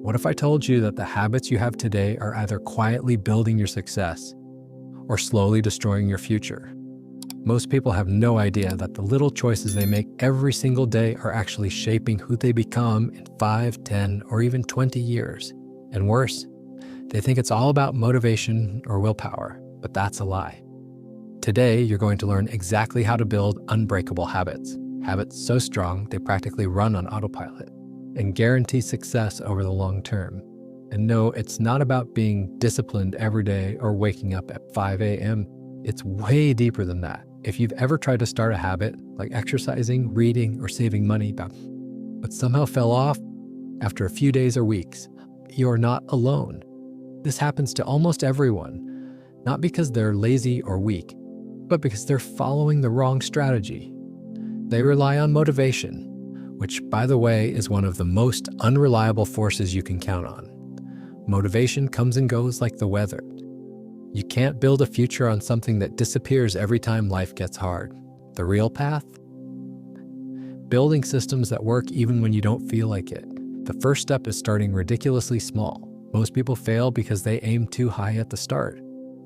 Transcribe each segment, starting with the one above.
What if I told you that the habits you have today are either quietly building your success or slowly destroying your future? Most people have no idea that the little choices they make every single day are actually shaping who they become in 5, 10, or even 20 years. And worse, they think it's all about motivation or willpower, but that's a lie. Today, you're going to learn exactly how to build unbreakable habits, habits so strong they practically run on autopilot, and guarantee success over the long term. And no, it's not about being disciplined every day or waking up at 5 a.m. It's way deeper than that. If you've ever tried to start a habit, like exercising, reading, or saving money, but somehow fell off after a few days or weeks, you're not alone. This happens to almost everyone, not because they're lazy or weak, but because they're following the wrong strategy. They rely on motivation, which, by the way, is one of the most unreliable forces you can count on. Motivation comes and goes like the weather. You can't build a future on something that disappears every time life gets hard. The real path? Building systems that work even when you don't feel like it. The first step is starting ridiculously small. Most people fail because they aim too high at the start.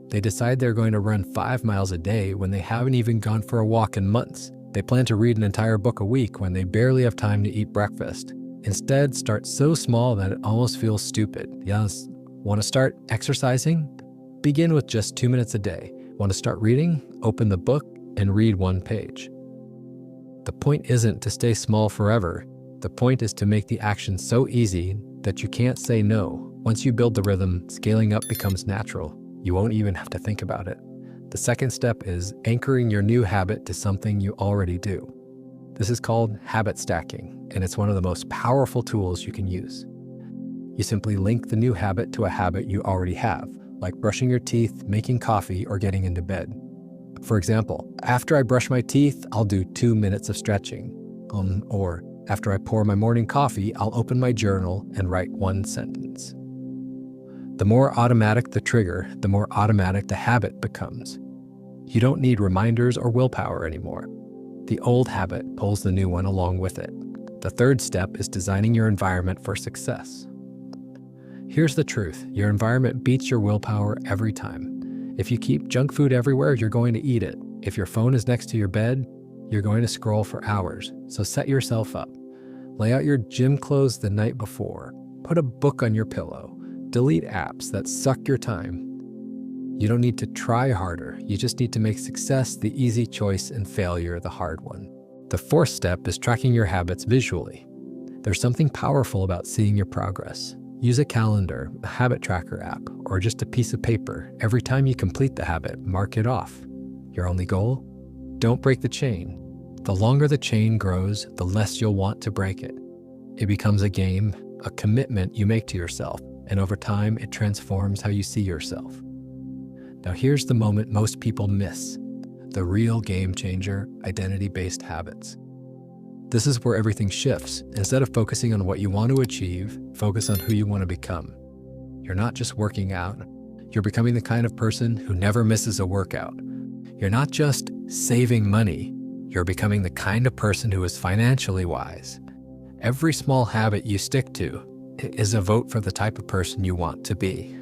They decide they're going to run 5 miles a day when they haven't even gone for a walk in months. They plan to read an entire book a week when they barely have time to eat breakfast. Instead, start so small that it almost feels stupid. Yes, want to start exercising? Begin with just 2 minutes a day. Want to start reading? Open the book and read 1 page. The point isn't to stay small forever. The point is to make the action so easy that you can't say no. Once you build the rhythm, scaling up becomes natural. You won't even have to think about it. The second step is anchoring your new habit to something you already do. This is called habit stacking, and it's one of the most powerful tools you can use. You simply link the new habit to a habit you already have, like brushing your teeth, making coffee, or getting into bed. For example, after I brush my teeth, I'll do 2 minutes of stretching. Or after I pour my morning coffee, I'll open my journal and write 1 sentence. The more automatic the trigger, the more automatic the habit becomes. You don't need reminders or willpower anymore. The old habit pulls the new one along with it. The third step is designing your environment for success. Here's the truth. Your environment beats your willpower every time. If you keep junk food everywhere, you're going to eat it. If your phone is next to your bed, you're going to scroll for hours. So set yourself up. Lay out your gym clothes the night before. Put a book on your pillow. Delete apps that suck your time. You don't need to try harder. You just need to make success the easy choice and failure the hard one. The fourth step is tracking your habits visually. There's something powerful about seeing your progress. Use a calendar, a habit tracker app, or just a piece of paper. Every time you complete the habit, mark it off. Your only goal? Don't break the chain. The longer the chain grows, the less you'll want to break it. It becomes a game, a commitment you make to yourself, and over time, it transforms how you see yourself. Now here's the moment most people miss. The real game changer, identity-based habits. This is where everything shifts. Instead of focusing on what you want to achieve, focus on who you want to become. You're not just working out. You're becoming the kind of person who never misses a workout. You're not just saving money. You're becoming the kind of person who is financially wise. Every small habit you stick to is a vote for the type of person you want to be.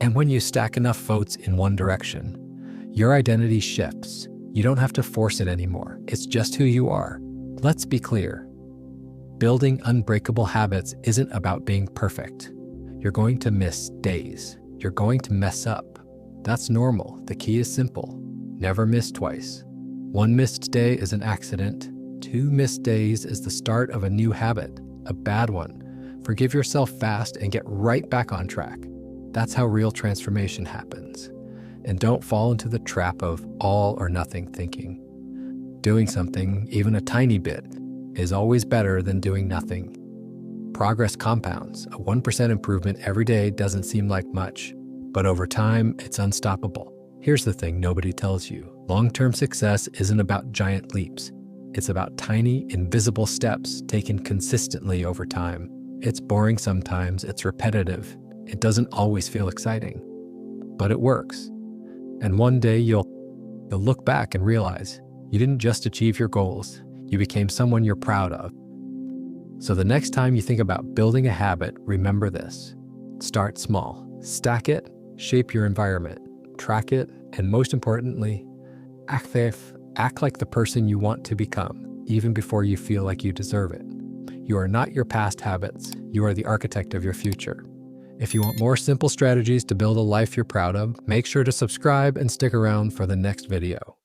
And when you stack enough votes in one direction, your identity shifts. You don't have to force it anymore. It's just who you are. Let's be clear. Building unbreakable habits isn't about being perfect. You're going to miss days. You're going to mess up. That's normal. The key is simple. Never miss twice. 1 missed day is an accident. 2 missed days is the start of a new habit, a bad one. Forgive yourself fast and get right back on track. That's how real transformation happens. And don't fall into the trap of all or nothing thinking. Doing something, even a tiny bit, is always better than doing nothing. Progress compounds. A 1% improvement every day doesn't seem like much, but over time, it's unstoppable. Here's the thing nobody tells you. Long-term success isn't about giant leaps. It's about tiny, invisible steps taken consistently over time. It's boring sometimes, it's repetitive. It doesn't always feel exciting, but it works. And one day you'll look back and realize you didn't just achieve your goals, you became someone you're proud of. So the next time you think about building a habit, remember this. Start small, stack it, shape your environment, track it, and most importantly, act like the person you want to become, even before you feel like you deserve it. You are not your past habits, you are the architect of your future. If you want more simple strategies to build a life you're proud of, make sure to subscribe and stick around for the next video.